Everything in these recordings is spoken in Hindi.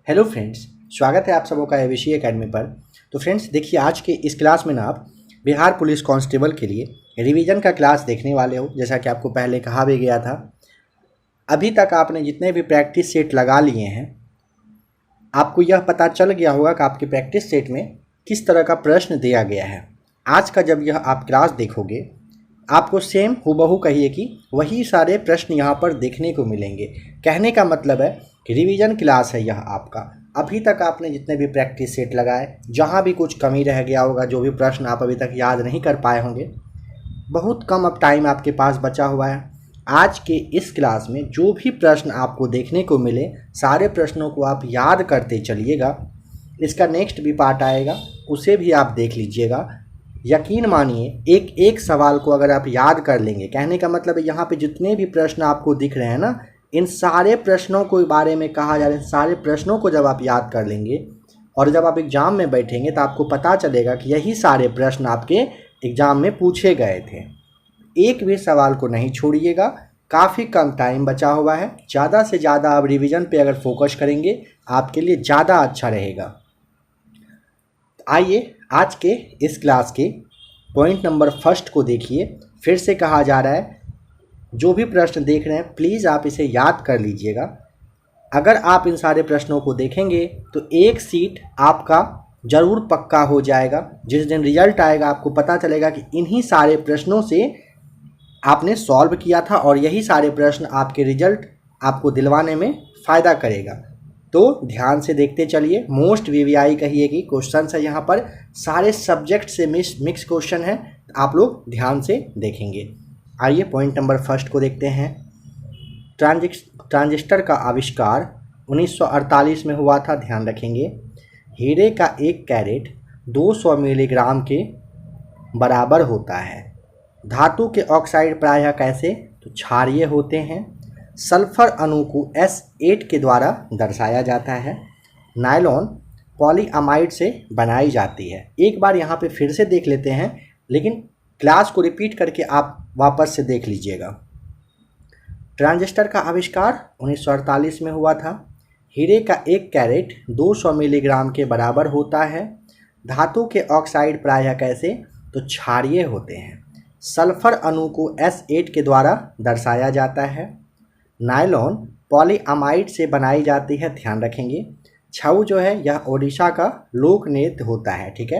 हेलो फ्रेंड्स, स्वागत है आप सबों का एविशी एकेडमी पर। तो फ्रेंड्स देखिए, आज के इस क्लास में ना आप बिहार पुलिस कांस्टेबल के लिए रिवीजन का क्लास देखने वाले हो। जैसा कि आपको पहले कहा भी गया था, अभी तक आपने जितने भी प्रैक्टिस सेट लगा लिए हैं, आपको यह पता चल गया होगा कि आपके प्रैक्टिस सेट में किस तरह का प्रश्न दिया गया है। आज का जब यह आप क्लास देखोगे, आपको सेम हूबहू कहिए कि वही सारे प्रश्न यहाँ पर देखने को मिलेंगे। कहने का मतलब है कि रिवीजन क्लास है यह आपका। अभी तक आपने जितने भी प्रैक्टिस सेट लगाए, जहाँ भी कुछ कमी रह गया होगा, जो भी प्रश्न आप अभी तक याद नहीं कर पाए होंगे, बहुत कम अब टाइम आपके पास बचा हुआ है। आज के इस क्लास में जो भी प्रश्न आपको देखने को मिले, सारे प्रश्नों को आप याद करते चलिएगा। इसका नेक्स्ट भी पार्ट आएगा, उसे भी आप देख लीजिएगा। यकीन मानिए, एक एक सवाल को अगर आप याद कर लेंगे, कहने का मतलब है यहाँ पे जितने भी प्रश्न आपको दिख रहे हैं ना, इन सारे प्रश्नों के बारे में कहा जा रहा है। सारे प्रश्नों को जब आप याद कर लेंगे और जब आप एग्ज़ाम में बैठेंगे तो आपको पता चलेगा कि यही सारे प्रश्न आपके एग्ज़ाम में पूछे गए थे। एक भी सवाल को नहीं छोड़िएगा, काफ़ी कम टाइम बचा हुआ है। ज़्यादा से ज़्यादा आप रिवीजन पे अगर फोकस करेंगे, आपके लिए ज़्यादा अच्छा रहेगा। आइए आज के इस क्लास के पॉइंट नंबर फर्स्ट को देखिए। फिर से कहा जा रहा है, जो भी प्रश्न देख रहे हैं प्लीज़ आप इसे याद कर लीजिएगा। अगर आप इन सारे प्रश्नों को देखेंगे तो एक सीट आपका ज़रूर पक्का हो जाएगा। जिस दिन रिजल्ट आएगा आपको पता चलेगा कि इन्हीं सारे प्रश्नों से आपने सॉल्व किया था और यही सारे प्रश्न आपके रिजल्ट आपको दिलवाने में फ़ायदा करेगा। तो ध्यान से देखते चलिए। मोस्ट वीवीआई कहिए कि क्वेश्चन है यहाँ पर, सारे सब्जेक्ट से मिक्स क्वेश्चन है, आप लोग ध्यान से देखेंगे। आइए पॉइंट नंबर फर्स्ट को देखते हैं। ट्रांजिस्टर का आविष्कार 1948 में हुआ था, ध्यान रखेंगे। हीरे का एक कैरेट 200 मिलीग्राम के बराबर होता है। धातु के ऑक्साइड प्रायः कैसे? तो क्षारीय होते हैं। सल्फर अणु को S8 के द्वारा दर्शाया जाता है। नायलॉन पॉलीअमाइड से बनाई जाती है। एक बार यहाँ पे फिर से देख लेते हैं, लेकिन क्लास को रिपीट करके आप वापस से देख लीजिएगा। ट्रांजिस्टर का आविष्कार 1948 में हुआ था। हीरे का एक कैरेट 200 मिलीग्राम के बराबर होता है। धातु के ऑक्साइड प्रायः कैसे? तो क्षारीय होते हैं। सल्फर अणु को S8 के द्वारा दर्शाया जाता है। नायलॉन पॉलीअमाइड से बनाई जाती है, ध्यान रखेंगे। छऊ जो है यह ओडिशा का लोक नृत्य होता है, ठीक है।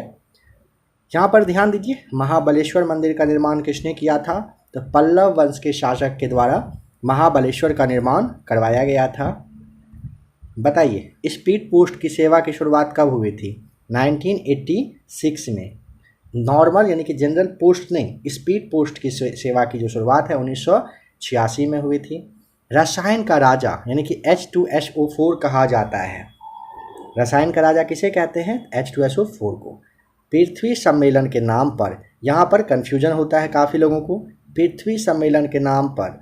यहाँ पर ध्यान दीजिए, महाबलेश्वर मंदिर का निर्माण किसने किया था? तो पल्लव वंश के शासक के द्वारा महाबलेश्वर का निर्माण करवाया गया था। बताइए, स्पीड पोस्ट की सेवा की शुरुआत कब हुई थी? 1986 में। नॉर्मल यानी कि जनरल पोस्ट नहीं, स्पीड पोस्ट की सेवा की जो शुरुआत है 1986 में हुई थी। रसायन का राजा यानी कि H2SO4 कहा जाता है। रसायन का राजा किसे कहते हैं? H2SO4 को। पृथ्वी सम्मेलन के नाम पर, यहाँ पर कन्फ्यूजन होता है काफ़ी लोगों को। पृथ्वी सम्मेलन के नाम पर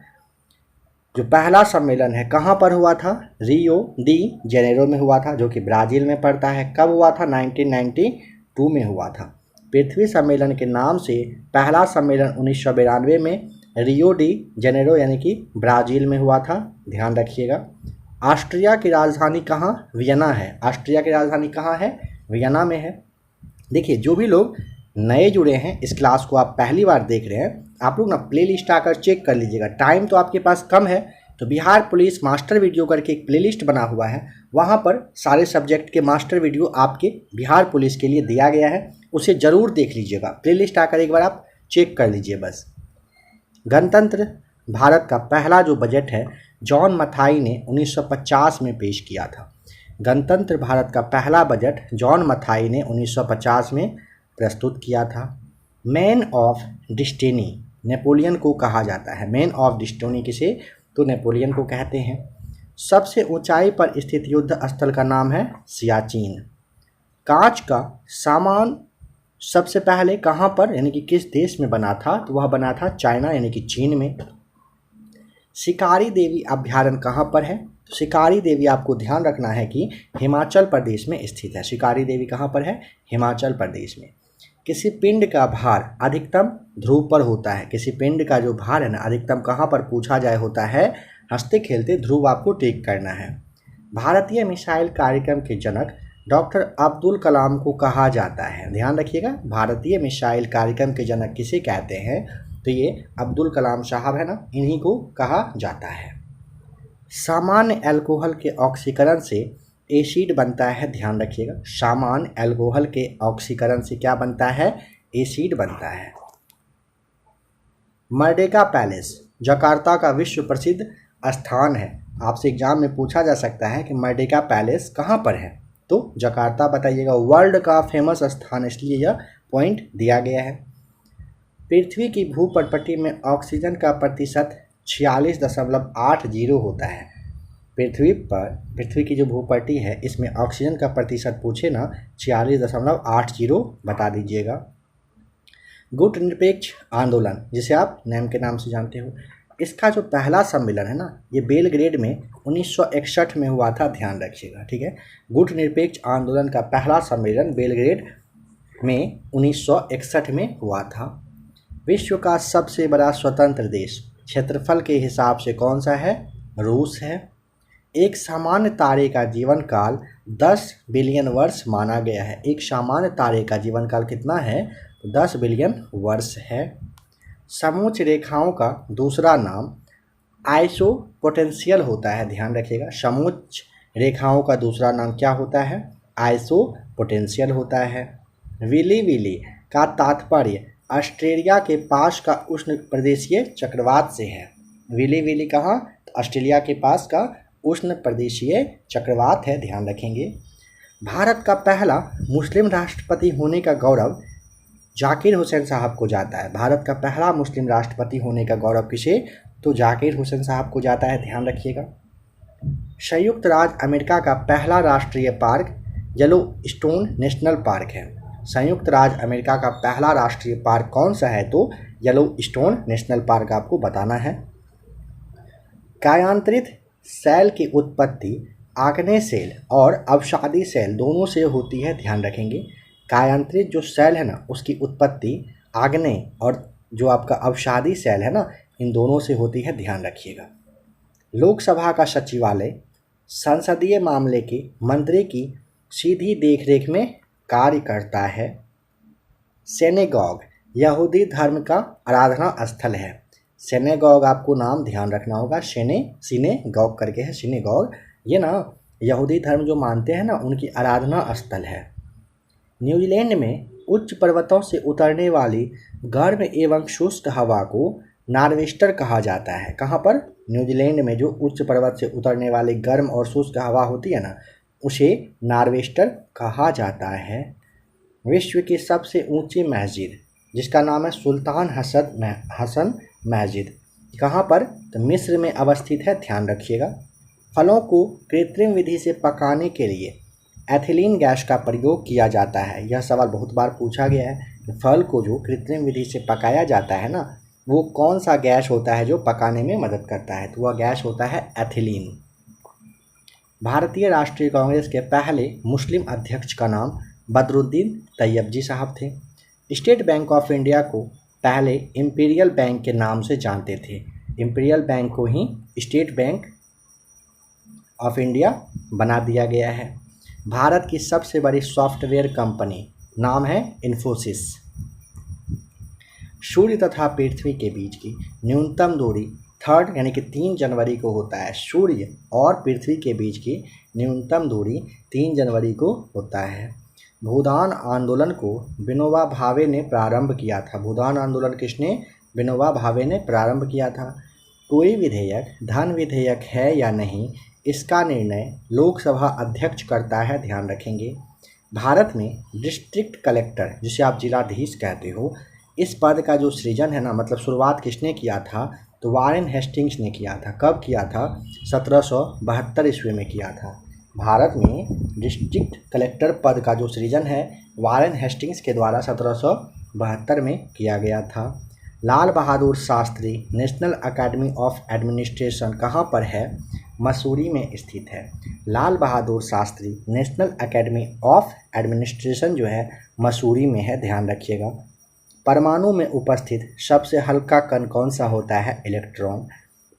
जो पहला सम्मेलन है कहाँ पर हुआ था? रियो डी जेनेरो में हुआ था, जो कि ब्राज़ील में पड़ता है। कब हुआ था? 1992 में हुआ था। पृथ्वी सम्मेलन के नाम से पहला सम्मेलन 1992 में रियो डी जेनेरो यानी कि ब्राज़ील में हुआ था, ध्यान रखिएगा। ऑस्ट्रिया की राजधानी कहाँ? वियना है। ऑस्ट्रिया की राजधानी कहाँ है? वियना में है। देखिए, जो भी लोग नए जुड़े हैं, इस क्लास को आप पहली बार देख रहे हैं, आप लोग ना प्लेलिस्ट आकर चेक कर लीजिएगा। टाइम तो आपके पास कम है, तो बिहार पुलिस मास्टर वीडियो करके एक प्लेलिस्ट बना हुआ है, वहाँ पर सारे सब्जेक्ट के मास्टर वीडियो आपके बिहार पुलिस के लिए दिया गया है, उसे ज़रूर देख लीजिएगा। प्लेलिस्ट आकर एक बार आप चेक कर लीजिए बस। गणतंत्र भारत का पहला जो बजट है, जॉन मथाई ने 1950 में पेश किया था। गणतंत्र भारत का पहला बजट जॉन मथाई ने 1950 में प्रस्तुत किया था। मैन ऑफ डिस्टिनी नेपोलियन को कहा जाता है। मैन ऑफ डिस्टिनी किसे? तो नेपोलियन को कहते हैं। सबसे ऊंचाई पर स्थित युद्ध स्थल का नाम है सियाचिन। कांच का सामान सबसे पहले कहाँ पर यानी कि किस देश में बना था? तो वह बना था चाइना यानी कि चीन में। शिकारी देवी अभ्यारण्य कहाँ पर है? तो शिकारी देवी आपको ध्यान रखना है कि हिमाचल प्रदेश में स्थित है। शिकारी देवी कहाँ पर है? हिमाचल प्रदेश में। किसी पिंड का भार अधिकतम ध्रुव पर होता है। किसी पिंड का जो भार है ना, अधिकतम कहाँ पर पूछा जाए होता है? हंसते खेलते ध्रुव आपको टिक करना है। भारतीय मिसाइल कार्यक्रम के जनक डॉक्टर अब्दुल कलाम को कहा जाता है। ध्यान रखिएगा, भारतीय मिसाइल कार्यक्रम के जनक किसे कहते हैं? तो ये अब्दुल कलाम साहब है ना, इन्हीं को कहा जाता है। सामान्य अल्कोहल के ऑक्सीकरण से एसिड बनता है। ध्यान रखिएगा, सामान्य अल्कोहल के ऑक्सीकरण से क्या बनता है? एसिड बनता है। मर्डेका पैलेस जकार्ता का विश्व प्रसिद्ध स्थान है। आपसे एग्जाम में पूछा जा सकता है कि मर्डेका पैलेस कहाँ पर है, तो जकार्ता बताइएगा। वर्ल्ड का फेमस स्थान, इसलिए यह पॉइंट दिया गया है। पृथ्वी की भूपटपटी में ऑक्सीजन का प्रतिशत 46.80 होता है। पृथ्वी की जो भूपट्टी है इसमें ऑक्सीजन का प्रतिशत पूछे ना 46.80 बता दीजिएगा। गुट निरपेक्ष आंदोलन, जिसे आप नेम के नाम से जानते हो, इसका जो पहला सम्मेलन है ना, ये बेलग्रेड में 1961 में हुआ था। ध्यान रखिएगा, ठीक है। गुट निरपेक्ष आंदोलन का पहला सम्मेलन बेलग्रेड में 1961 में हुआ था। विश्व का सबसे बड़ा स्वतंत्र देश क्षेत्रफल के हिसाब से कौन सा है? रूस है। एक सामान्य तारे का जीवन काल 10 बिलियन वर्ष माना गया है। एक सामान्य तारे का जीवन काल कितना है? 10 बिलियन वर्ष है। समोच्च रेखाओं का दूसरा नाम आइसोपोटेंशियल होता है। ध्यान रखिएगा, समोच्च रेखाओं का दूसरा नाम क्या होता है? आइसोपोटेंशियल होता है। विली विली का तात्पर्य ऑस्ट्रेलिया के पास का उष्ण प्रदेशीय चक्रवात से है। विली विली कहाँ? ऑस्ट्रेलिया के पास का उष्ण प्रदेशीय चक्रवात है। ध्यान रखेंगे। भारत का पहला मुस्लिम राष्ट्रपति होने का गौरव जाकिर हुसैन साहब को जाता है। भारत का पहला मुस्लिम राष्ट्रपति होने का गौरव किसे? तो जाकिर हुसैन साहब को जाता है। ध्यान रखिएगा। संयुक्त राज्य अमेरिका का पहला राष्ट्रीय पार्क येलोस्टोन नेशनल पार्क है। संयुक्त राज्य अमेरिका का पहला राष्ट्रीय पार्क कौन सा है? तो येलोस्टोन नेशनल पार्क आपको बताना है। कायांतरित सेल की उत्पत्ति आग्नेय सेल और अवसादी सेल दोनों से होती है। ध्यान रखेंगे, कायांतरित जो सेल है ना, उसकी उत्पत्ति आग्नेय और जो आपका अवसादी सेल है ना, इन दोनों से होती है। ध्यान रखिएगा। लोकसभा का सचिवालय संसदीय मामले के मंत्री की सीधी देखरेख में कार्य करता है। सिनेगॉग यहूदी धर्म का आराधना स्थल है। सिनेगॉग आपको नाम ध्यान रखना होगा, सिनेगॉग करके है सिनेगॉग। ये ना यहूदी धर्म जो मानते हैं ना, उनकी आराधना स्थल है। न्यूजीलैंड में उच्च पर्वतों से उतरने वाली गर्म एवं शुष्क हवा को नॉर्वेस्टर कहा जाता है। कहाँ पर? न्यूजीलैंड में जो उच्च पर्वत से उतरने वाली गर्म और शुष्क हवा होती है ना, उसे नॉर्वेस्टर कहा जाता है। विश्व की सबसे ऊंची मस्जिद, जिसका नाम है सुल्तान हसन मस्जिद, कहाँ पर? तो मिस्र में अवस्थित है। ध्यान रखिएगा। फलों को कृत्रिम विधि से पकाने के लिए एथिलीन गैस का प्रयोग किया जाता है। यह सवाल बहुत बार पूछा गया है कि फल को जो कृत्रिम विधि से पकाया जाता है ना, वो कौन सा गैस होता है जो पकाने में मदद करता है? तो वह गैस होता है एथिलीन। भारतीय राष्ट्रीय कांग्रेस के पहले मुस्लिम अध्यक्ष का नाम बदरुद्दीन तैयबजी साहब थे। स्टेट बैंक ऑफ इंडिया को पहले इंपीरियल बैंक के नाम से जानते थे। इंपीरियल बैंक को ही स्टेट बैंक ऑफ इंडिया बना दिया गया है। भारत की सबसे बड़ी सॉफ्टवेयर कंपनी नाम है इन्फोसिस। सूर्य तथा पृथ्वी के बीच की न्यूनतम दूरी 3 यानी कि 3 जनवरी को होता है। सूर्य और पृथ्वी के बीच की न्यूनतम दूरी 3 जनवरी को होता है। भूदान आंदोलन को विनोबा भावे ने प्रारंभ किया था। भूदान आंदोलन किसने? विनोबा भावे ने प्रारंभ किया था। कोई विधेयक धन विधेयक है या नहीं, इसका निर्णय लोकसभा अध्यक्ष करता है। ध्यान रखेंगे। भारत में डिस्ट्रिक्ट कलेक्टर, जिसे आप जिलाधीश कहते हो, इस पद का जो सृजन है ना, मतलब शुरुआत किसने किया था? तो वारेन हेस्टिंग्स ने किया था। कब किया था? 1772 ईस्वी में किया था। भारत में डिस्ट्रिक्ट कलेक्टर पद का जो सृजन है वारेन हेस्टिंग्स के द्वारा 1772 में किया गया था। Lal Bahadur Shastri national academy of administration कहाँ पर है? मसूरी में स्थित है। Lal Bahadur Shastri national academy of administration जो है मसूरी में है। ध्यान रखिएगा। परमाणु में उपस्थित सबसे हल्का कण कौन सा होता है? इलेक्ट्रॉन।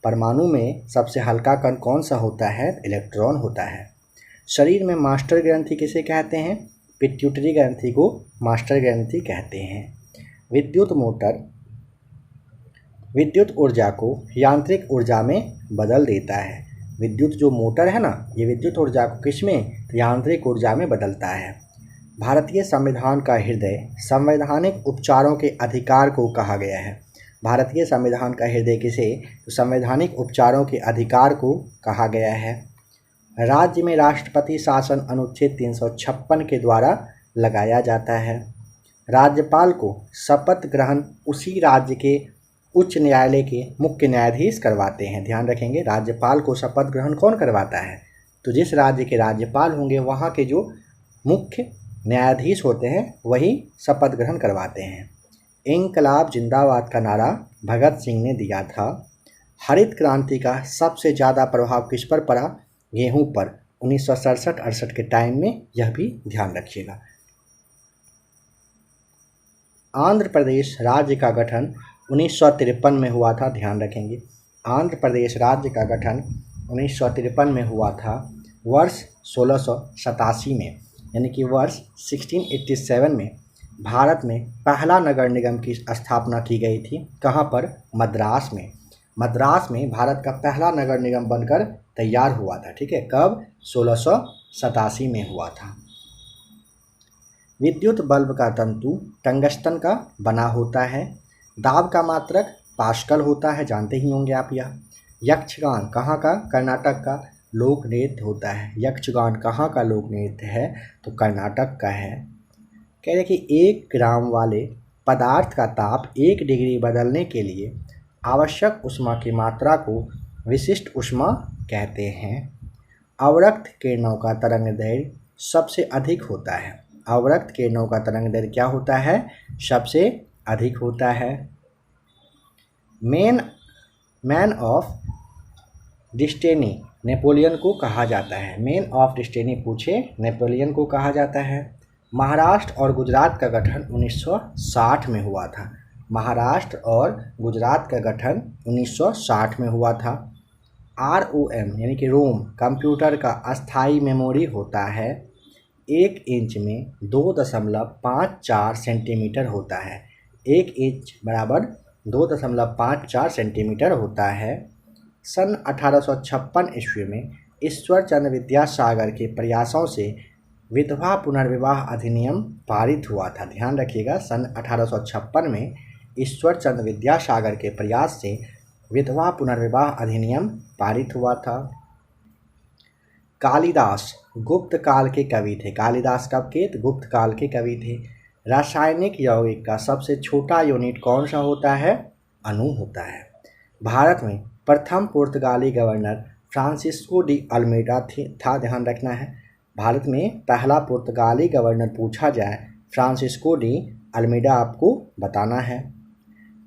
परमाणु में सबसे हल्का कण कौन सा होता है? इलेक्ट्रॉन होता है। शरीर में मास्टर ग्रंथि किसे कहते हैं? पिट्यूटरी ग्रंथि को मास्टर ग्रंथि कहते हैं। विद्युत मोटर विद्युत ऊर्जा को यांत्रिक ऊर्जा में बदल देता है। विद्युत जो मोटर है ना, ये विद्युत ऊर्जा को किस में? तो यांत्रिक ऊर्जा में बदलता है। भारतीय संविधान का हृदय संवैधानिक उपचारों के अधिकार को कहा गया है। भारतीय संविधान का हृदय किसे? तो संवैधानिक उपचारों के अधिकार को कहा गया है। राज्य में राष्ट्रपति शासन अनुच्छेद 356 के द्वारा लगाया जाता है। राज्यपाल को शपथ ग्रहण उसी राज्य के उच्च न्यायालय के मुख्य न्यायाधीश करवाते हैं। ध्यान रखेंगे, राज्यपाल को शपथ ग्रहण कौन करवाता है? तो जिस राज्य के राज्यपाल होंगे वहाँ के जो मुख्य न्यायाधीश होते हैं वही शपथ ग्रहण करवाते हैं। इंकलाब जिंदाबाद का नारा भगत सिंह ने दिया था। हरित क्रांति का सबसे ज़्यादा प्रभाव किस पर पड़ा? गेहूं पर। 1967-68 के टाइम में, यह भी ध्यान रखिएगा। आंध्र प्रदेश राज्य का गठन 1953 में हुआ था। ध्यान रखेंगे, आंध्र प्रदेश राज्य का गठन 1953 में हुआ था, वर्ष 1687 में, यानी कि वर्ष 1687 में भारत में पहला नगर निगम की स्थापना की गई थी। कहाँ पर? मद्रास में। मद्रास में भारत का पहला नगर निगम बनकर तैयार हुआ था। ठीक है, कब? 1687 में हुआ था। विद्युत बल्ब का तंतु टंगस्टन का बना होता है। दाब का मात्रक पास्कल होता है, जानते ही होंगे आप यह। यक्षगान कहाँ का? कर्नाटक का लोक नृत्य होता है। यक्षगान कहाँ का लोक नृत्य है? तो कर्नाटक का है। कह रहे कि 1 ग्राम वाले पदार्थ का ताप 1 डिग्री बदलने के लिए आवश्यक ऊष्मा की मात्रा को विशिष्ट ऊष्मा कहते हैं। अवरक्त किरणों का तरंगदैर्घ्य सबसे अधिक होता है। अवरक्त किरणों का तरंगदैर्घ्य क्या होता है? सबसे अधिक होता है। मैन ऑफ डिस्टेनी नेपोलियन को कहा जाता है। मैन ऑफ डिस्टेनी पूछे, नेपोलियन को कहा जाता है। महाराष्ट्र और गुजरात का गठन 1960 में हुआ था। महाराष्ट्र और गुजरात का गठन 1960 में हुआ था। ROM यानी कि रोम कंप्यूटर का अस्थाई मेमोरी होता है। 1 इंच में 2.54 सेंटीमीटर होता है। 1 इंच बराबर 2.54 सेंटीमीटर होता है। सन 1856 ईस्वी में ईश्वर चंद्र विद्यासागर के प्रयासों से विधवा पुनर्विवाह अधिनियम पारित हुआ था। ध्यान रखिएगा, सन 1856 में ईश्वर चंद्र विद्यासागर के प्रयास से विधवा पुनर्विवाह अधिनियम पारित हुआ था। कालिदास गुप्त काल के कवि थे। कालिदास कब के? तो गुप्त काल के कवि थे। रासायनिक यौगिक का सबसे छोटा यूनिट कौन सा होता है? अणु होता है। भारत में प्रथम पुर्तगाली गवर्नर फ्रांसिस्को डी अल्मेडा था। ध्यान रखना है, भारत में पहला पुर्तगाली गवर्नर पूछा जाए फ्रांसिस्को डी अल्मेडा आपको बताना है।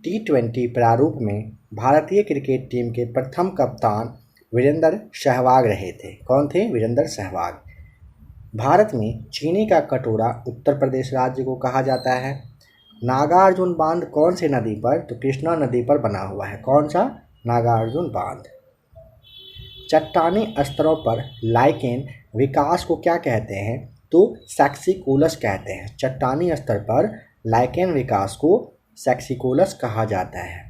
T20 प्रारूप में भारतीय क्रिकेट टीम के प्रथम कप्तान वीरेंद्र सहवाग रहे थे। कौन थे? वीरेंद्र सहवाग। भारत में चीनी का कटोरा उत्तर प्रदेश राज्य को कहा जाता है। नागार्जुन बांध कौन से नदी पर? तो कृष्णा नदी पर बना हुआ है। कौन सा? नागार्जुन बांध। चट्टानी स्तरों पर लाइकेन विकास को क्या कहते हैं? तो सैक्सिकोलस कहते हैं। चट्टानी स्तर पर लाइकेन विकास को सैक्सिकोलस कहा जाता है।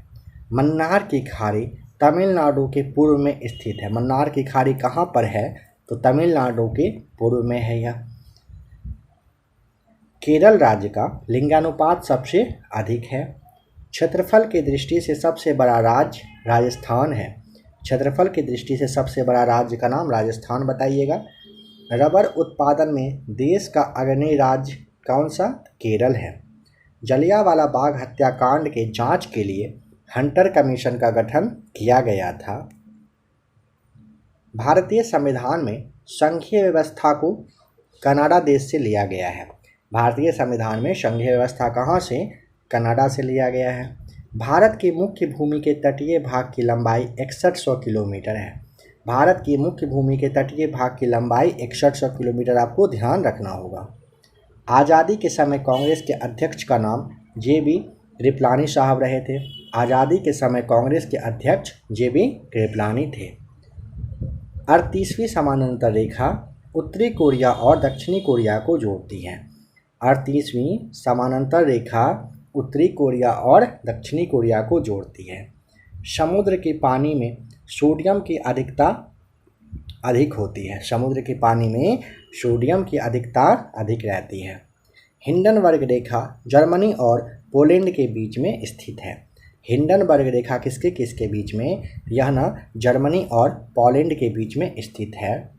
मन्नार की खाड़ी तमिलनाडु के पूर्व में स्थित है। मन्नार की खाड़ी कहाँ पर है? तो तमिलनाडु के पूर्व में है यह। केरल राज्य का लिंगानुपात सबसे अधिक है। क्षेत्रफल की दृष्टि से सबसे बड़ा राज्य राजस्थान है। क्षेत्रफल की दृष्टि से सबसे बड़ा राज्य का नाम राजस्थान बताइएगा। रबर उत्पादन में देश का अग्रणी राज्य कौन सा? केरल है। जलियांवाला बाग हत्याकांड के जांच के लिए हंटर कमीशन का गठन किया गया था। भारतीय संविधान में संघीय व्यवस्था को कनाडा देश से लिया गया है। भारतीय संविधान में संघीय व्यवस्था कहाँ से? कनाडा से लिया गया है। भारत की मुख्य भूमि के तटीय भाग की लंबाई 6100 किलोमीटर है। भारत की मुख्य भूमि के तटीय भाग की लंबाई 6100 किलोमीटर आपको ध्यान रखना होगा। आज़ादी के समय कांग्रेस के अध्यक्ष का नाम JB कृपलानी साहब रहे थे। आज़ादी के समय कांग्रेस के अध्यक्ष JB कृपलानी थे। 38वीं समानांतर रेखा उत्तरी कोरिया और दक्षिणी कोरिया को जोड़ती है। 38वीं समानांतर रेखा उत्तरी कोरिया और दक्षिणी कोरिया को जोड़ती है। समुद्र के पानी में सोडियम की अधिकता अधिक होती है। समुद्र के पानी में सोडियम की अधिकता अधिक रहती है। हिंडनबर्ग रेखा जर्मनी और पोलैंड के बीच में स्थित है। हिंडनबर्ग रेखा किसके किसके बीच में? यह ना जर्मनी और पोलैंड के बीच में स्थित है।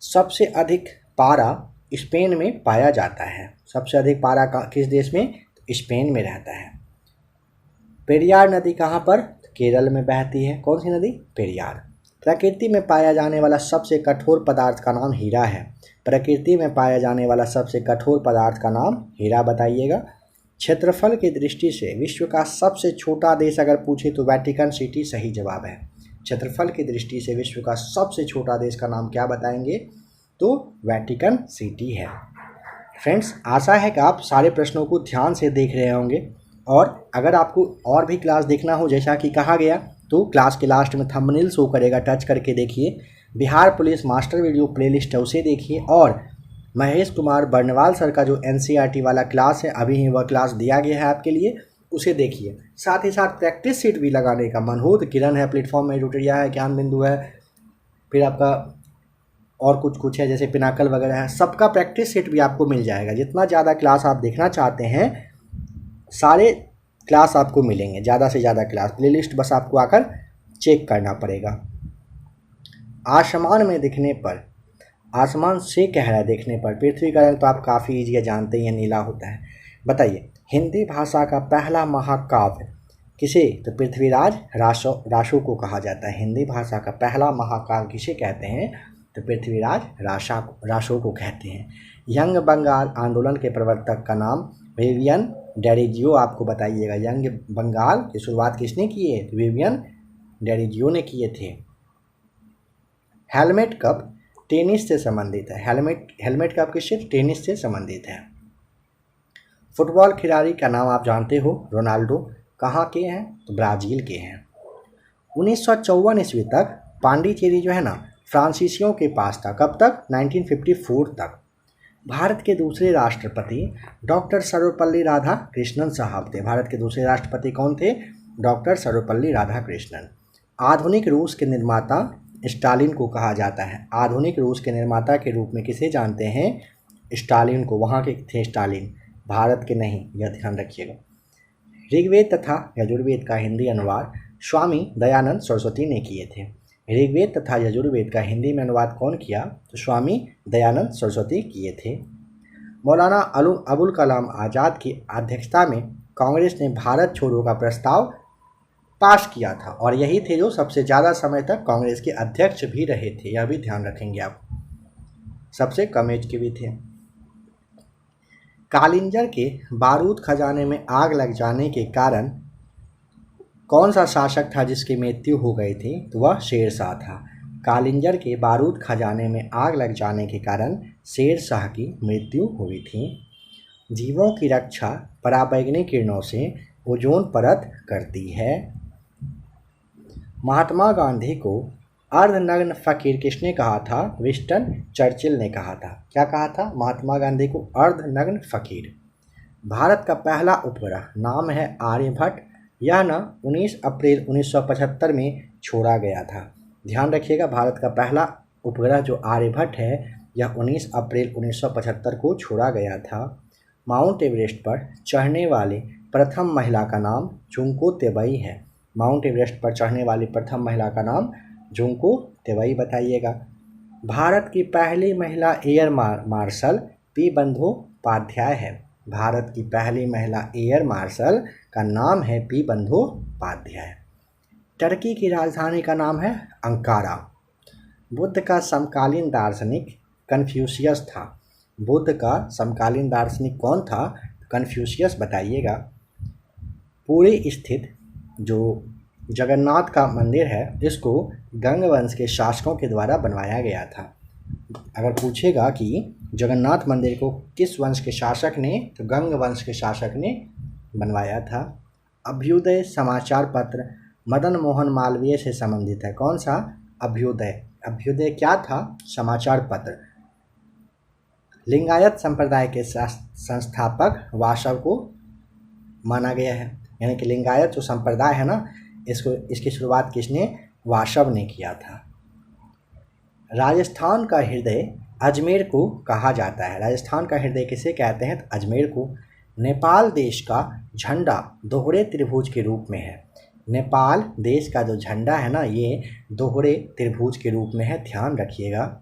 सबसे अधिक पारा स्पेन में पाया जाता है। सबसे अधिक पारा किस देश में? स्पेन में रहता है। पेरियार नदी कहाँ पर? केरल में बहती है। कौन सी नदी? पेरियार। प्रकृति में पाया जाने वाला सबसे कठोर पदार्थ का नाम हीरा है। प्रकृति में पाया जाने वाला सबसे कठोर पदार्थ का नाम हीरा बताइएगा। क्षेत्रफल की दृष्टि से विश्व का सबसे छोटा देश अगर पूछे तो वेटिकन सिटी सही जवाब है। क्षेत्रफल की दृष्टि से विश्व का सबसे छोटा देश का नाम क्या बताएंगे? तो वेटिकन सिटी है। फ्रेंड्स, आशा है कि आप सारे प्रश्नों को ध्यान से देख रहे होंगे, और अगर आपको और भी क्लास देखना हो जैसा कि कहा गया तो क्लास के लास्ट में थंबनेल शो करेगा, टच करके देखिए। Bihar police master video playlist है उसे देखिए, और महेश कुमार बर्नवाल सर का जो NCERT वाला क्लास है अभी ही वह क्लास दिया गया है आपके लिए, उसे देखिए। साथ ही साथ प्रैक्टिस सीट भी लगाने का मन हो तो किरण है, प्लेटफॉर्म है, ट्यूटोरिया है, ज्ञान बिंदु है, फिर आपका और कुछ है जैसे पिनाकल वगैरह है, सबका प्रैक्टिस सेट भी आपको मिल जाएगा। जितना ज़्यादा क्लास आप देखना चाहते हैं सारे क्लास आपको मिलेंगे, ज़्यादा से ज़्यादा क्लास। प्लेलिस्ट बस आपको आकर चेक करना पड़ेगा। आसमान में दिखने पर, आसमान से गहरा देखने पर पृथ्वी का रंग तो आप काफ़ी ईजी जानते हैं, नीला होता है। बताइए, हिंदी भाषा का पहला महाकाव्य किसे? तो पृथ्वीराज रासो को कहा जाता है। हिंदी भाषा का पहला महाकाव्य किसे कहते हैं? तो पृथ्वीराज रासो को कहते हैं। यंग बंगाल आंदोलन के प्रवर्तक का नाम विवियन डेरिजियो आपको बताइएगा। यंग बंगाल की शुरुआत किसने की है? तो विवियन डेरिजियो ने किए थे। हेलमेट कप टेनिस से संबंधित है। हेलमेट कप किससे? टेनिस से संबंधित है। फुटबॉल खिलाड़ी का नाम आप जानते हो, रोनाल्डो। कहाँ के हैं? तो ब्राज़ील के हैं। 1954 ईस्वी तक पांडिचेरी जो है ना फ्रांसीसियों के पास था। कब तक? 1954 तक। भारत के दूसरे राष्ट्रपति डॉक्टर सर्वपल्ली राधाकृष्णन साहब थे। भारत के दूसरे राष्ट्रपति कौन थे? डॉक्टर सर्वपल्ली राधाकृष्णन। आधुनिक रूस के निर्माता स्टालिन को कहा जाता है। आधुनिक रूस के निर्माता के रूप में किसे जानते हैं? स्टालिन को। वहाँ के थे स्टालिन, भारत के नहीं, यह ध्यान रखिएगा। ऋग्वेद तथा यजुर्वेद का हिंदी अनुवाद स्वामी दयानंद सरस्वती ने किए थे। ऋग्वेद तथा यजुर्वेद का हिंदी में अनुवाद कौन किया? तो स्वामी दयानंद सरस्वती किए थे। मौलाना अबुल कलाम आज़ाद की अध्यक्षता में कांग्रेस ने भारत छोड़ो का प्रस्ताव पास किया था, और यही थे जो सबसे ज़्यादा समय तक कांग्रेस के अध्यक्ष भी रहे थे। यह भी ध्यान रखेंगे आप, सबसे कम एज के भी थे। कालिंजर के बारूद खजाने में आग लग जाने के कारण कौन सा शासक था जिसकी मृत्यु हो गई थी? तो वह शेरशाह था। कालिंजर के बारूद खजाने में आग लग जाने के कारण शेरशाह की मृत्यु हुई थी। जीवों की रक्षा पराबैंगनी किरणों से ओजोन परत करती है। महात्मा गांधी को अर्धनग्न फकीर किसने कहा था? विंस्टन चर्चिल ने कहा था। क्या कहा था? महात्मा गांधी को अर्धनग्न फकीर। भारत का पहला उपग्रह नाम है आर्यभट्ट। यह ना 19 अप्रैल 1975 में छोड़ा गया था। ध्यान रखिएगा, भारत का पहला उपग्रह जो आर्यभट्ट है यह 19 अप्रैल 1975 को छोड़ा गया था। माउंट एवरेस्ट पर चढ़ने वाली प्रथम महिला का नाम जुंको तेबई है। माउंट एवरेस्ट पर चढ़ने वाली प्रथम महिला का नाम जुंको तेबई बताइएगा। भारत की पहली महिला एयर मार्शल पी बंदोपाध्याय है। भारत की पहली महिला एयर मार्शल का नाम है पी बंदोपाध्याय। टर्की की राजधानी का नाम है अंकारा। बुद्ध का समकालीन दार्शनिक कन्फ्यूशियस था। बुद्ध का समकालीन दार्शनिक कौन था? कन्फ्यूशियस बताइएगा। पुरी स्थित जो जगन्नाथ का मंदिर है इसको गंग वंश के शासकों के द्वारा बनवाया गया था। अगर पूछेगा कि जगन्नाथ मंदिर को किस वंश के शासक ने, तो गंग वंश के शासक ने बनवाया था। अभ्युदय समाचार पत्र मदन मोहन मालवीय से संबंधित है। कौन सा? अभ्युदय। अभ्युदय क्या था? समाचार पत्र। लिंगायत संप्रदाय के संस्थापक वासव को माना गया है, यानी कि लिंगायत जो संप्रदाय है ना, इसकी शुरुआत किसने? वासव ने किया था। राजस्थान का हृदय अजमेर को कहा जाता है। राजस्थान का हृदय किसे कहते हैं? तो अजमेर को। नेपाल देश का झंडा दोहरे त्रिभुज के रूप में है। नेपाल देश का जो झंडा है ना, ये दोहरे त्रिभुज के रूप में है, ध्यान रखिएगा।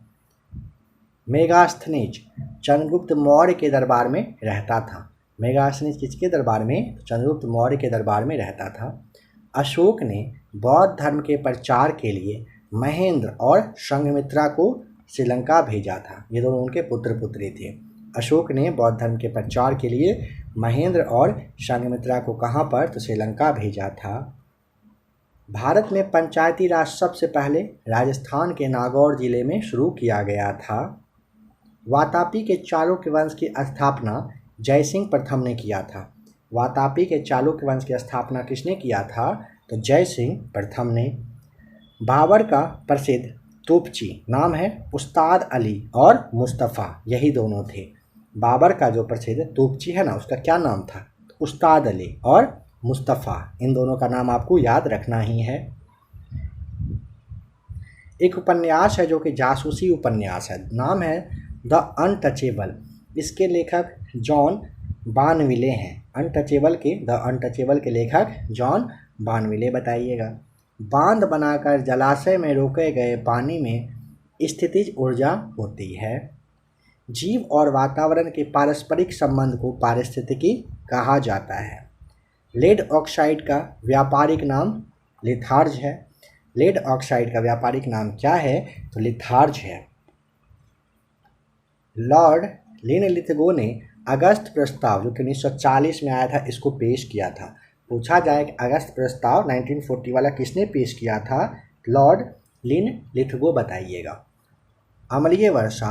मेगास्थनीज चंद्रगुप्त मौर्य के दरबार में रहता था। मेगास्थनीज किसके दरबार में? चंद्रगुप्त मौर्य के दरबार में रहता था। अशोक ने बौद्ध धर्म के प्रचार के लिए महेंद्र और संघमित्रा को श्रीलंका भेजा था। ये दोनों उनके पुत्र पुत्री थे। अशोक ने बौद्ध धर्म के प्रचार के लिए महेंद्र और संघमित्रा को कहाँ पर? तो श्रीलंका भेजा था। भारत में पंचायती राज सबसे पहले राजस्थान के नागौर जिले में शुरू किया गया था। वातापी के चालुक्य वंश की स्थापना जयसिंह प्रथम ने किया था। वातापी के चालुक्य वंश की स्थापना किसने किया था? तो जयसिंह प्रथम ने। बाबर का प्रसिद्ध तोपची नाम है उस्ताद अली और मुस्तफ़ा, यही दोनों थे। बाबर का जो प्रसिद्ध तोपची है ना, उसका क्या नाम था? उस्ताद अली और मुस्तफ़ा, इन दोनों का नाम आपको याद रखना ही है। एक उपन्यास है जो कि जासूसी उपन्यास है, नाम है द अनटचेबल। इसके लेखक जॉन बानविले हैं। द अनटचेबल के लेखक जॉन बानविले। बताइएगा। बांध बनाकर जलाशय में रोके गए पानी में स्थितिज ऊर्जा होती है। जीव और वातावरण के पारस्परिक संबंध को पारिस्थितिकी कहा जाता है। लेड ऑक्साइड का व्यापारिक नाम लिथार्ज है। लेड ऑक्साइड का व्यापारिक नाम क्या है? तो लिथार्ज है। लॉर्ड लिनलिथगो ने अगस्त प्रस्ताव जो कि 1940 में आया था, इसको पेश किया था। पूछा जाए कि अगस्त प्रस्ताव 1940 वाला किसने पेश किया था? Lord Linlithgow. बताइएगा। अम्लीय वर्षा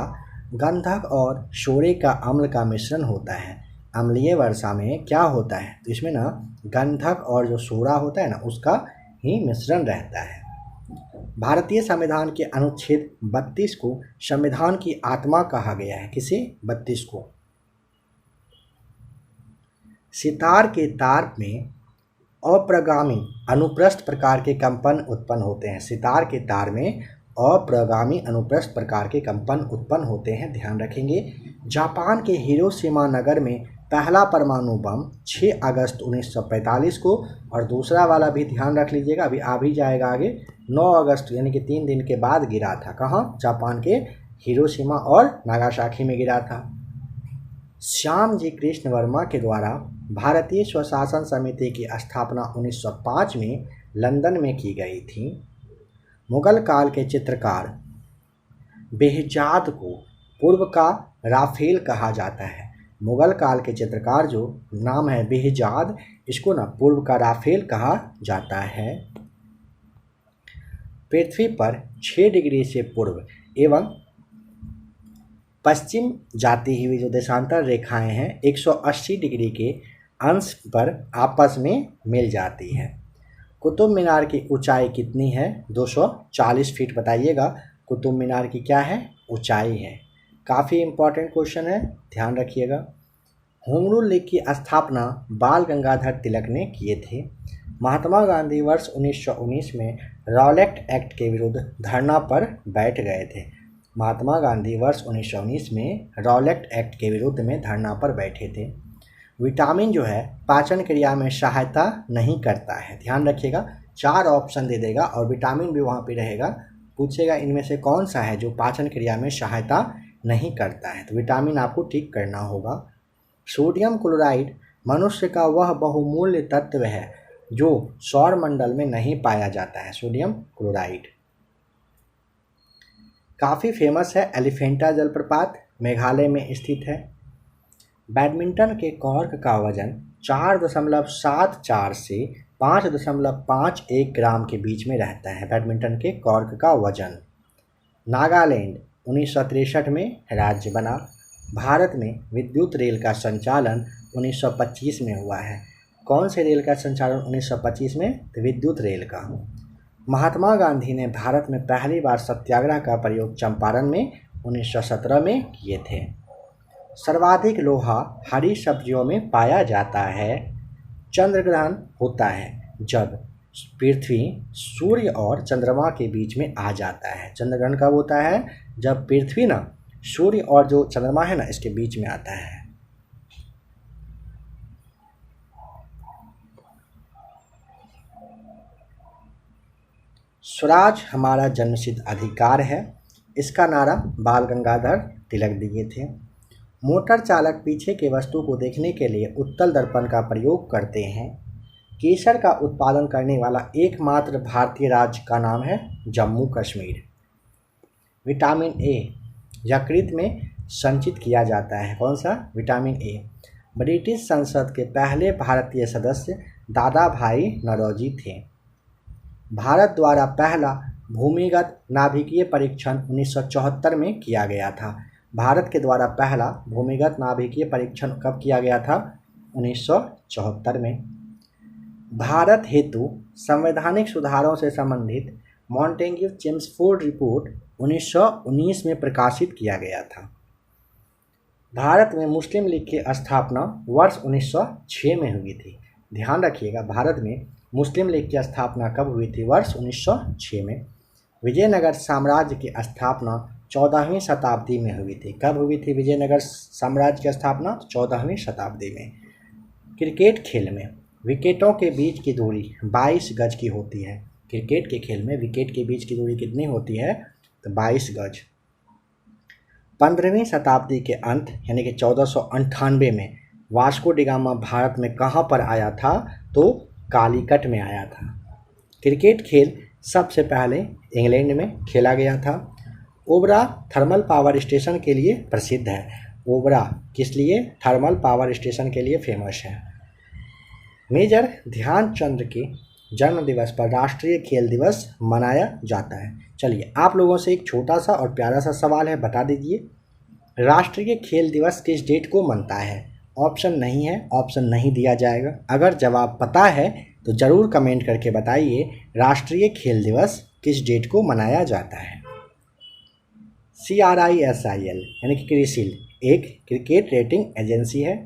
गंधक और शोरे का अम्ल का मिश्रण होता है। अम्लीय वर्षा में क्या होता है? तो इसमें ना गंधक और जो सोरा होता है ना, उसका ही मिश्रण रहता है। भारतीय संविधान के अनुच्छेद 32 को संविधान की आत्मा कहा गया है। किसे? 32 को। सितार के तार में अप्रगामी अनुप्रस्थ प्रकार के कंपन उत्पन्न होते हैं। सितार के तार में अप्रगामी अनुप्रस्थ प्रकार के कंपन उत्पन्न होते हैं, ध्यान रखेंगे। जापान के हिरोशिमा नगर में पहला परमाणु बम 6 अगस्त 1945 को, और दूसरा वाला भी ध्यान रख लीजिएगा, अभी आ भी जाएगा आगे, 9 अगस्त यानी कि 3 दिन के बाद गिरा था। कहाँ? जापान के हिरोशिमा और नागासाकी में गिरा था। श्याम जी कृष्ण वर्मा के द्वारा भारतीय स्वशासन समिति की स्थापना 1905 में लंदन में की गई थी। मुगल काल के चित्रकार बेहजाद को पूर्व का राफेल कहा जाता है। मुगल काल के चित्रकार जो नाम है बेहजाद, इसको ना पूर्व का राफेल कहा जाता है। पृथ्वी पर 6 डिग्री से पूर्व एवं पश्चिम जाती हुई जो देशांतर रेखाएं हैं 180 डिग्री के अंश पर आपस में मिल जाती है। कुतुब मीनार की ऊंचाई कितनी है? 240 फीट। बताइएगा कुतुब मीनार की क्या है? ऊंचाई है। काफ़ी इम्पोर्टेंट क्वेश्चन है, ध्यान रखिएगा। होम रूल लीग की स्थापना बाल गंगाधर तिलक ने किए थे। महात्मा गांधी वर्ष 1919 में रॉलेट एक्ट के विरुद्ध धरना पर बैठ गए थे। महात्मा गांधी वर्ष 1919 में रॉलेट एक्ट के विरुद्ध में धरना पर बैठे थे। विटामिन जो है पाचन क्रिया में सहायता नहीं करता है, ध्यान रखिएगा। 4 ऑप्शन दे देगा और विटामिन भी वहाँ पे रहेगा। पूछेगा इनमें से कौन सा है जो पाचन क्रिया में सहायता नहीं करता है, तो विटामिन आपको टिक करना होगा। सोडियम क्लोराइड मनुष्य का वह बहुमूल्य तत्व है जो सौर मंडल में नहीं पाया जाता है। सोडियम क्लोराइड काफ़ी फेमस है। एलिफेंटा जलप्रपात मेघालय में स्थित है। बैडमिंटन के कॉर्क का वजन 4.74 से 5.51 ग्राम के बीच में रहता है। बैडमिंटन के कॉर्क का वजन। नागालैंड 1963 में राज्य बना। भारत में विद्युत रेल का संचालन 1925 में हुआ है। कौन से रेल का संचालन 1925 में? तो विद्युत रेल का। महात्मा गांधी ने भारत में पहली बार सत्याग्रह का प्रयोग चंपारण में 1917 में किए थे। सर्वाधिक लोहा हरी सब्जियों में पाया जाता है। चंद्र ग्रहण होता है जब पृथ्वी सूर्य और चंद्रमा के बीच में आ जाता है। चंद्र ग्रहण कब होता है? जब पृथ्वी ना सूर्य और जो चंद्रमा है ना इसके बीच में आता है। स्वराज हमारा जन्मसिद्ध अधिकार है, इसका नारा बाल गंगाधर तिलक दिए थे। मोटर चालक पीछे के वस्तु को देखने के लिए उत्तल दर्पण का प्रयोग करते हैं। केसर का उत्पादन करने वाला एकमात्र भारतीय राज्य का नाम है जम्मू कश्मीर। विटामिन ए यकृत में संचित किया जाता है। कौन सा? Vitamin A. ब्रिटिश संसद के पहले भारतीय सदस्य दादा भाई नौरोजी थे। भारत द्वारा पहला भूमिगत नाभिकीय परीक्षण 1974 में किया गया था। भारत के द्वारा पहला भूमिगत नाभिकीय परीक्षण कब किया गया था? 1974 में। भारत हेतु संवैधानिक सुधारों से संबंधित मॉन्टेग्यू चेम्सफोर्ड रिपोर्ट 1919 में प्रकाशित किया गया था। भारत में मुस्लिम लीग की स्थापना वर्ष 1906 में हुई थी। ध्यान रखिएगा, भारत में मुस्लिम लीग की स्थापना कब हुई थी? वर्ष 1906 में। विजयनगर साम्राज्य की स्थापना 14वीं शताब्दी में हुई थी। कब हुई थी विजयनगर साम्राज्य की स्थापना? 14वीं शताब्दी में। क्रिकेट खेल में विकेटों के बीच की दूरी 22 गज की होती है। क्रिकेट के खेल में विकेट के बीच की दूरी कितनी होती है? तो 22 गज। 15वीं शताब्दी के अंत यानी कि 1498 में वास्को डी गामा भारत में कहाँ पर आया था? तो कालीकट में आया था। क्रिकेट खेल सबसे पहले इंग्लैंड में खेला गया था। ओबरा थर्मल पावर स्टेशन के लिए प्रसिद्ध है। ओबरा किस लिए? थर्मल पावर स्टेशन के लिए फेमस है। मेजर ध्यानचंद के जन्म दिवस पर राष्ट्रीय खेल दिवस मनाया जाता है। चलिए आप लोगों से एक छोटा सा और प्यारा सा सवाल है, बता दीजिए राष्ट्रीय खेल दिवस किस डेट को मनता है? ऑप्शन नहीं है, ऑप्शन नहीं दिया जाएगा। अगर जवाब पता है तो ज़रूर कमेंट करके बताइए राष्ट्रीय खेल दिवस किस डेट को मनाया जाता है। CRISIL यानी कि क्रिसिल एक क्रिकेट रेटिंग एजेंसी है।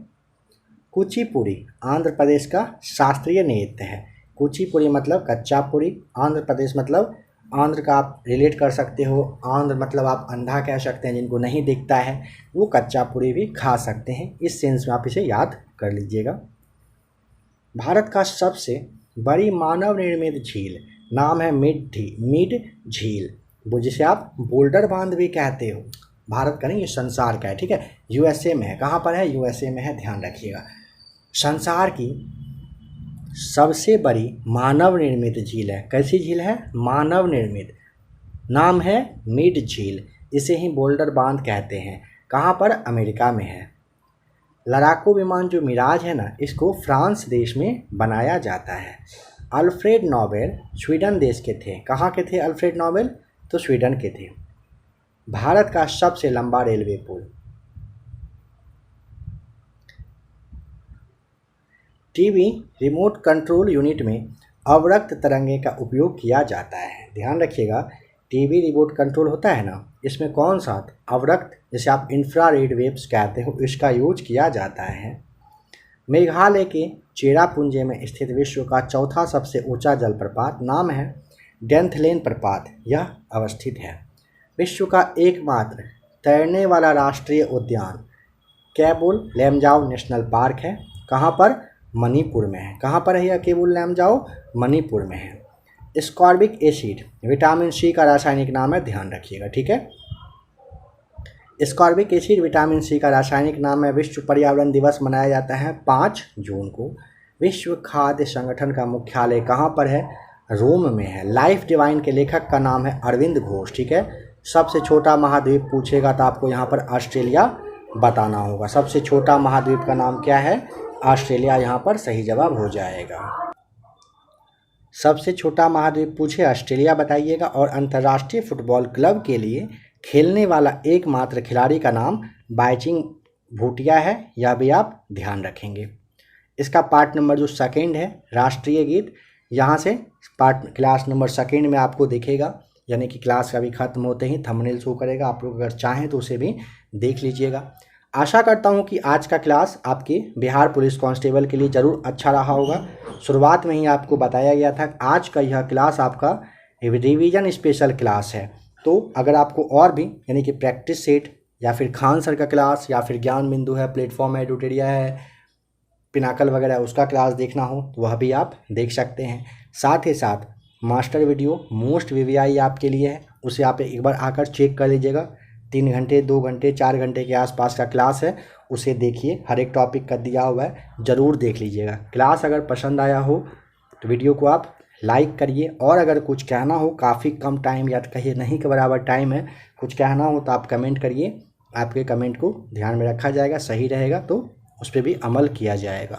कुचिपुड़ी आंध्र प्रदेश का शास्त्रीय नृत्य है। कुचिपुड़ी मतलब कच्चा पुड़ी, आंध्र प्रदेश मतलब आंध्र का आप रिलेट कर सकते हो, आंध्र मतलब आप अंधा कह सकते हैं, जिनको नहीं दिखता है वो कच्चा पूरी भी खा सकते हैं। इस सेंस में आप इसे याद कर लीजिएगा। भारत का सबसे बड़ी मानव निर्मित झील नाम है मिड झील, वो जिसे आप बोल्डर बांध भी कहते हो। भारत का नहीं, ये संसार का है, ठीक है। USA में है। कहाँ पर है? USA में है, ध्यान रखिएगा। संसार की सबसे बड़ी मानव निर्मित झील है। कैसी झील है? मानव निर्मित। नाम है मिड झील, इसे ही बोल्डर बांध कहते हैं। कहाँ पर? अमेरिका में है। लड़ाकू विमान जो मिराज है ना, इसको फ्रांस देश में बनाया जाता है। अल्फ्रेड नोबेल स्वीडन देश के थे। कहाँ के थे अल्फ्रेड नोबेल? तो स्वीडन के थे। भारत का सबसे लंबा रेलवे पुल। टीवी रिमोट कंट्रोल यूनिट में अवरक्त तरंगे का उपयोग किया जाता है। ध्यान रखिएगा, टीवी रिमोट कंट्रोल होता है ना, इसमें कौन सा अवरक्त, जैसे आप इंफ्रारेड वेव्स कहते हो, इसका यूज किया जाता है। मेघालय के चेरापूंजी में स्थित विश्व का चौथा सबसे ऊंचा जलप्रपात नाम है डेंथलेन प्रपात, यह अवस्थित है। विश्व का एकमात्र तैरने वाला राष्ट्रीय उद्यान केबुल लैमजाओ नेशनल पार्क है। कहाँ पर? मणिपुर में है। कहाँ पर है यह केबुल लैमजाओ? मणिपुर में है। एस्कॉर्बिक एसिड विटामिन सी का रासायनिक नाम है, ध्यान रखिएगा, ठीक है। एस्कॉर्बिक एसिड विटामिन सी का रासायनिक नाम है। विश्व पर्यावरण दिवस मनाया जाता है 5 जून को। विश्व खाद्य संगठन का मुख्यालय कहाँ पर है? रोम में है। लाइफ डिवाइन के लेखक का नाम है अरविंद घोष, ठीक है। सबसे छोटा महाद्वीप पूछेगा तो आपको यहाँ पर ऑस्ट्रेलिया बताना होगा। सबसे छोटा महाद्वीप का नाम क्या है? ऑस्ट्रेलिया यहाँ पर सही जवाब हो जाएगा। सबसे छोटा महाद्वीप पूछे ऑस्ट्रेलिया बताइएगा। और अंतर्राष्ट्रीय फुटबॉल क्लब के लिए खेलने वाला एकमात्र खिलाड़ी का नाम बाइचिंग भूटिया है, यह भी आप ध्यान रखेंगे। इसका पार्ट नंबर जो सेकेंड है, राष्ट्रीय गीत यहाँ से पार्ट क्लास नंबर सेकेंड में आपको दिखेगा, यानी कि क्लास का भी खत्म होते ही थंबनेल शो करेगा। आप लोग अगर चाहें तो उसे भी देख लीजिएगा। आशा करता हूँ कि आज का क्लास आपके बिहार पुलिस कांस्टेबल के लिए ज़रूर अच्छा रहा होगा। शुरुआत में ही आपको बताया गया था आज का यह क्लास आपका रिवीजन स्पेशल क्लास है। तो अगर आपको और भी यानी कि प्रैक्टिस सेट या फिर खान सर का क्लास या फिर ज्ञान बिंदु है, प्लेटफॉर्म एडुटेरिया है, पिनाकल वगैरह उसका क्लास देखना हो तो वह भी आप देख सकते हैं। साथ ही साथ मास्टर वीडियो मोस्ट वीवीआई आपके लिए है, उसे आप एक बार आकर चेक कर लीजिएगा। 3 घंटे 2 घंटे 4 घंटे के आसपास का क्लास है, उसे देखिए, हर एक टॉपिक का दिया हुआ है, ज़रूर देख लीजिएगा। क्लास अगर पसंद आया हो तो वीडियो को आप लाइक करिए, और अगर कुछ कहना हो, काफ़ी कम टाइम या कहिए नहीं के बराबर टाइम है, कुछ कहना हो तो आप कमेंट करिए। आपके कमेंट को ध्यान में रखा जाएगा, सही रहेगा तो उस पर भी अमल किया जाएगा।